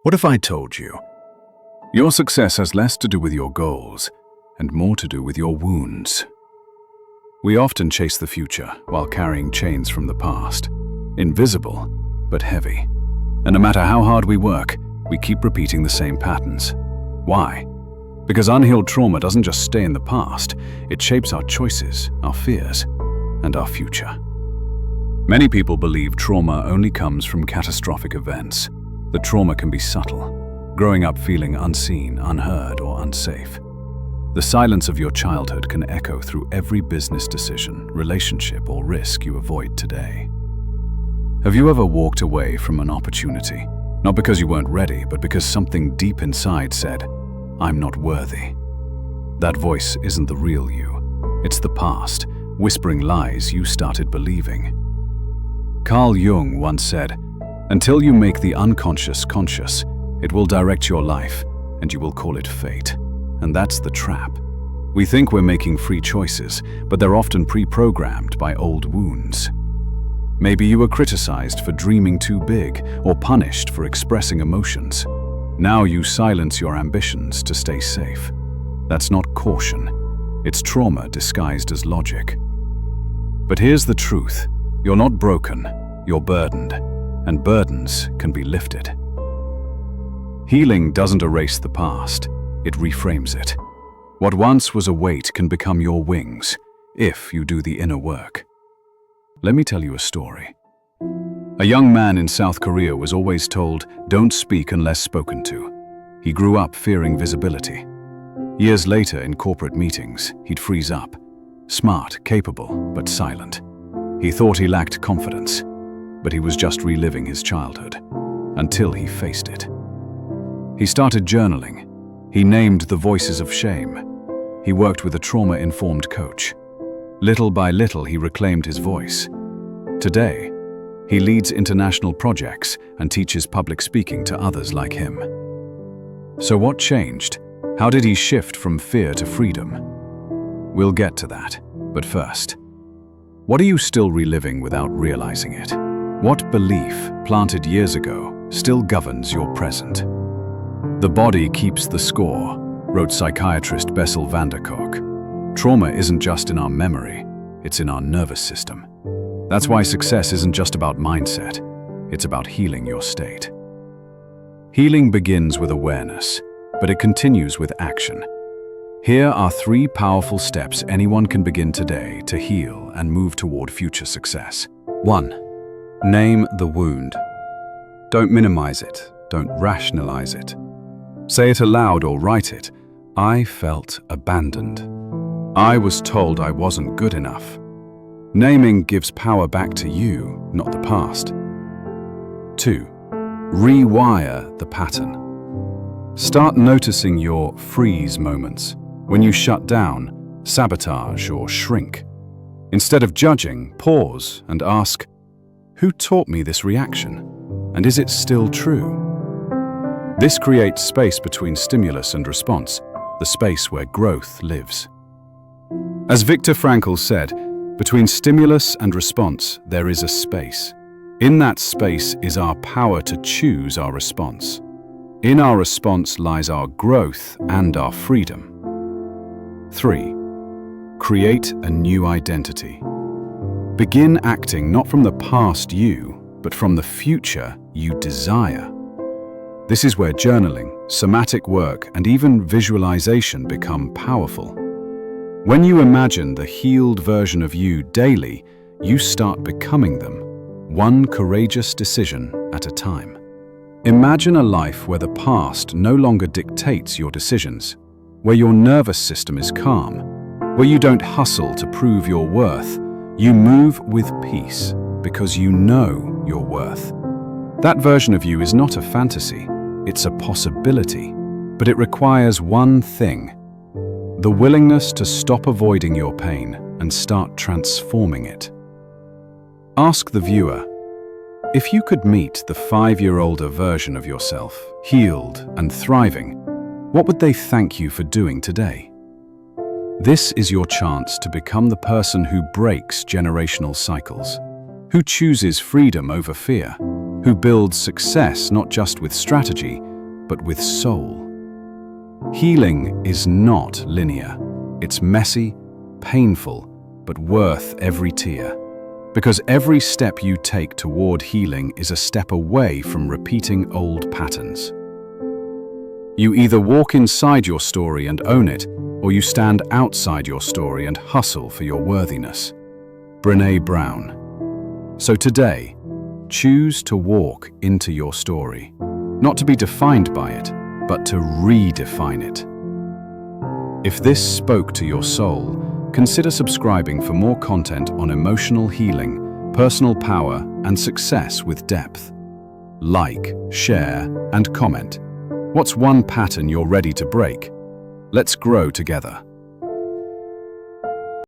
What if I told you your success has less to do with your goals and more to do with your wounds? We often chase the future while carrying chains from the past, invisible but heavy. And no matter how hard we work, we keep repeating the same patterns. Why? Because unhealed trauma doesn't just stay in the past, it shapes our choices, our fears, and our future. Many people believe trauma only comes from catastrophic events. The trauma can be subtle, growing up feeling unseen, unheard, or unsafe. The silence of your childhood can echo through every business decision, relationship, or risk you avoid today. Have you ever walked away from an opportunity, not because you weren't ready, but because something deep inside said, "I'm not worthy"? That voice isn't the real you. It's the past, whispering lies you started believing. Carl Jung once said, "Until you make the unconscious conscious, it will direct your life, and you will call it fate." And that's the trap. We think we're making free choices, but they're often pre-programmed by old wounds. Maybe you were criticized for dreaming too big or punished for expressing emotions. Now you silence your ambitions to stay safe. That's not caution. It's trauma disguised as logic. But here's the truth. You're not broken, you're burdened, and burdens can be lifted. Healing doesn't erase the past, it reframes it. What once was a weight can become your wings, if you do the inner work. Let me tell you a story. A young man in South Korea was always told, "Don't speak unless spoken to." He grew up fearing visibility. Years later, in corporate meetings, he'd freeze up. Smart, capable, but silent. He thought he lacked confidence, but he was just reliving his childhood, until he faced it. He started journaling. He named the voices of shame. He worked with a trauma-informed coach. Little by little, he reclaimed his voice. Today, he leads international projects and teaches public speaking to others like him. So what changed? How did he shift from fear to freedom? We'll get to that, but first, what are you still reliving without realizing it? What belief, planted years ago, still governs your present? The body keeps the score, wrote psychiatrist Bessel van der Kolk. Trauma isn't just in our memory, it's in our nervous system. That's why success isn't just about mindset, it's about healing your state. Healing begins with awareness, but it continues with action. Here are 3 powerful steps anyone can begin today to heal and move toward future success. 1. Name the wound. Don't minimize it, don't rationalize it. Say it aloud or write it. I felt abandoned. I was told I wasn't good enough. Naming gives power back to you, not the past. 2. Rewire the pattern. Start noticing your freeze moments, when you shut down, sabotage, or shrink. Instead of judging, pause and ask, who taught me this reaction? And is it still true? This creates space between stimulus and response, the space where growth lives. As Viktor Frankl said, between stimulus and response, there is a space. In that space is our power to choose our response. In our response lies our growth and our freedom. 3. Create a new identity. Begin acting not from the past you, but from the future you desire. This is where journaling, somatic work, and even visualization become powerful. When you imagine the healed version of you daily, you start becoming them, one courageous decision at a time. Imagine a life where the past no longer dictates your decisions, where your nervous system is calm, where you don't hustle to prove your worth. You move with peace because you know your worth. That version of you is not a fantasy, it's a possibility, but it requires one thing: the willingness to stop avoiding your pain and start transforming it. Ask the viewer, if you could meet the 5-year-older version of yourself, healed and thriving, what would they thank you for doing today? This is your chance to become the person who breaks generational cycles, who chooses freedom over fear, who builds success not just with strategy, but with soul. Healing is not linear. It's messy, painful, but worth every tear. Because every step you take toward healing is a step away from repeating old patterns. You either walk inside your story and own it, or you stand outside your story and hustle for your worthiness. Brené Brown. So today, choose to walk into your story, not to be defined by it, but to redefine it. If this spoke to your soul, consider subscribing for more content on emotional healing, personal power, and success with depth. Like, share, and comment. What's one pattern you're ready to break? Let's grow together.